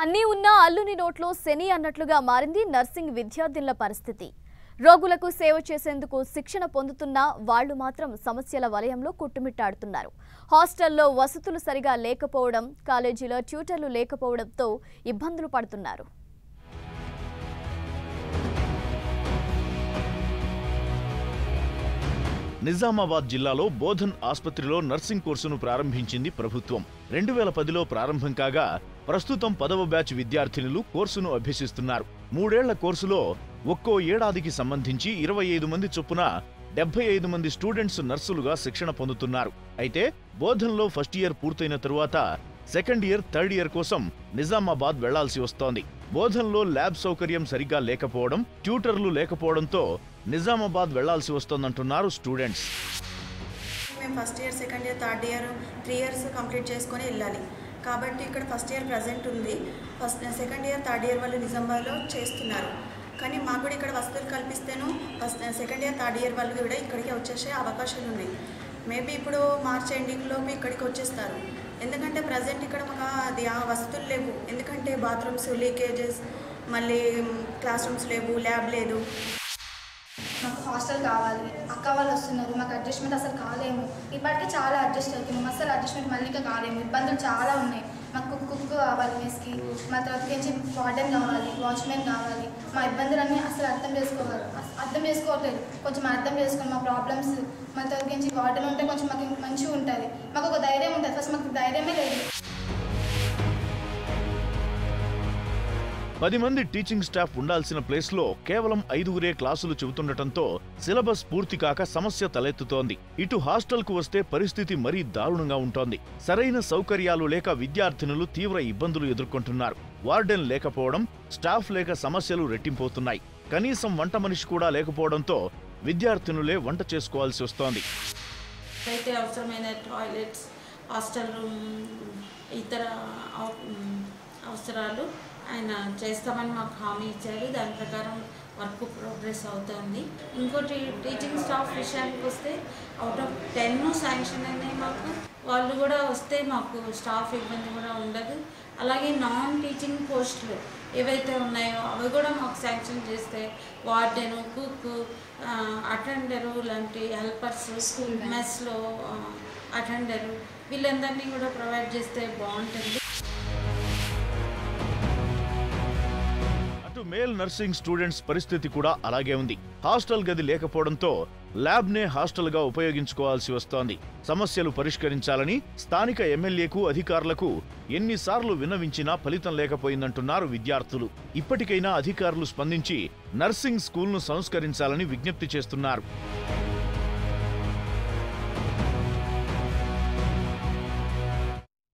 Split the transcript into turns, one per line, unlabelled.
అన్నీ ఉన్న అల్లుని నోట్లో శని అన్నట్లుగా మారింది నర్సింగ్ విద్యార్థుల పరిస్థితి. రోగులకు సేవ చేసేందుకు శిక్షణ పొందుతున్న వాళ్ళు మాత్రం సమస్యల వలయంలో కొట్టుమిట్టాడుతున్నారు. హాస్టల్లో వసతులు సరిగా లేకపోవడం, కాలేజీలో ట్యూటర్లు లేకపోవడంతో ఇబ్బందులు పడుతున్నారు.
నిజామాబాద్ జిల్లాలో బోధన్ ఆసుపత్రిలో నర్సింగ్ కోర్సును ప్రారంభించింది ప్రభుత్వం. 2010లో ప్రారంభం కాగా ప్రస్తుతం 10వ బ్యాచ్ విద్యార్థినులు కోర్సును అభ్యసిస్తున్నారు. 3 ఏళ్ల కోర్సులో ఒక్కో ఏడాదికి సంబంధించి 25 మంది చొప్పున 75 మంది స్టూడెంట్స్ నర్సులుగా శిక్షణ పొందుతున్నారు. అయితే బోధన్లో ఫస్ట్ ఇయర్ పూర్తయిన తరువాత సెకండ్ ఇయర్, థర్డ్ ఇయర్ కోసం నిజామాబాద్ వెళ్లాల్సి వస్తోంది. బోధన్లో ల్యాబ్ సౌకర్యం సరిగా లేకపోవడం, ట్యూటర్లు లేకపోవడంతో నిజామాబాద్ వెళ్లాల్సి వస్తోందంటున్నారు స్టూడెంట్స్.
మేము first year, second year, third year 3 years complete చేసుకొని వెళ్ళాలి. కాబట్టి ఇక్కడ ఫస్ట్ ఇయర్ ప్రజెంట్ ఉంది. సెకండ్ ఇయర్, థర్డ్ ఇయర్ వాళ్ళు నిజామాబాద్లో చేస్తున్నారు. కానీ మాకు కూడా ఇక్కడ వసతులు కల్పిస్తేను సెకండ్ ఇయర్, థర్డ్ ఇయర్ వాళ్ళు కూడా ఇక్కడికి వచ్చేసే అవకాశాలు ఉన్నాయి. మేబీ ఇప్పుడు మార్చ్ ఎండింగ్లోపు ఇక్కడికి వచ్చేస్తారు. ఎందుకంటే ప్రజెంట్ ఇక్కడ మాకు అది ఆ వసతులు లేవు. ఎందుకంటే బాత్రూమ్స్ లీకేజెస్, మళ్ళీ క్లాస్ రూమ్స్ లేవు, ల్యాబ్ లేదు.
మాకు హాస్టల్ కావాలి, అక్క వాళ్ళు వస్తున్నారు, మాకు అడ్జస్ట్మెంట్ అసలు కాలేము. ఇప్పటికీ చాలా అడ్జస్ట్ అవుతున్నాము, అసలు అడ్జస్ట్మెంట్ మళ్ళీ ఇంకా కాలేము. ఇబ్బందులు చాలా ఉన్నాయి. మాకు కుక్ కావాలి మెస్కి, మా తర్వాతకి వార్డెన్ కావాలి, వాచ్మెన్ కావాలి. మా ఇబ్బందులన్నీ అసలు అర్థం చేసుకోవట్లేదు. కొంచెం అర్థం చేసుకొని మా ప్రాబ్లమ్స్, మా తర్వాతకి వార్డెన్ ఉంటే కొంచెం మాకు మంచిగా ఉంటుంది. మాకు ఒక ధైర్యం ఉంటుంది. ఫస్ట్ మాకు ధైర్యమే లేదు.
10 మంది టీచింగ్ స్టాఫ్ ఉండాల్సిన ప్లేస్లో కేవలం 5గురే క్లాసులు చెబుతుండటంతో సిలబస్ పూర్తి కాక సమస్య తలెత్తుతోంది. ఇటు హాస్టల్కు వస్తే పరిస్థితి మరీ దారుణంగా ఉంటోంది. సరైన సౌకర్యాలు లేక విద్యార్థినులు తీవ్ర ఇబ్బందులు ఎదుర్కొంటున్నారు. వార్డెన్ లేకపోవడం, స్టాఫ్ లేక సమస్యలు రెట్టింపోతున్నాయి. కనీసం వంట మనిషి కూడా లేకపోవడంతో విద్యార్థినులే వంట చేసుకోవాల్సి వస్తోంది.
అయితే అవసరమైన టాయిలెట్స్, హాస్టల్ రూమ్, ఇతర అవసరాలు ఆయన చేస్తామని మాకు హామీ ఇచ్చారు. దాని ప్రకారం వర్క్ ప్రోగ్రెస్ అవుతుంది. ఇంకోటి టీచింగ్ స్టాఫ్ విషయానికి వస్తే అవుట్ ఆఫ్ 10 శాంక్షన్ అయినాయి మాకు. వాళ్ళు కూడా వస్తే మాకు స్టాఫ్ ఇబ్బంది కూడా ఉండదు. అలాగే నాన్ టీచింగ్ పోస్టులు ఏవైతే ఉన్నాయో అవి కూడా మాకు శాంక్షన్ చేస్తే వార్డెను, కుక్, అటెండరు లాంటి హెల్పర్స్, మెస్లో అటెండరు వీళ్ళందరినీ కూడా ప్రొవైడ్ చేస్తే బాగుంటుంది.
మేల్ నర్సింగ్ స్టూడెంట్స్ పరిస్థితి కూడా అలాగే ఉంది. హాస్టల్ గది లేకపోవడంతో ల్యాబ్నే హాస్టల్గా ఉపయోగించుకోవాల్సి వస్తోంది. సమస్యలు పరిష్కరించాలని స్థానిక ఎమ్మెల్యేకు, అధికారులకు ఎన్నిసార్లు విన్నవించినా ఫలితం లేకపోయిందంటున్నారు విద్యార్థులు. ఇప్పటికైనా అధికారులు స్పందించి నర్సింగ్ స్కూల్ను సంస్కరించాలని విజ్ఞప్తి చేస్తున్నారు.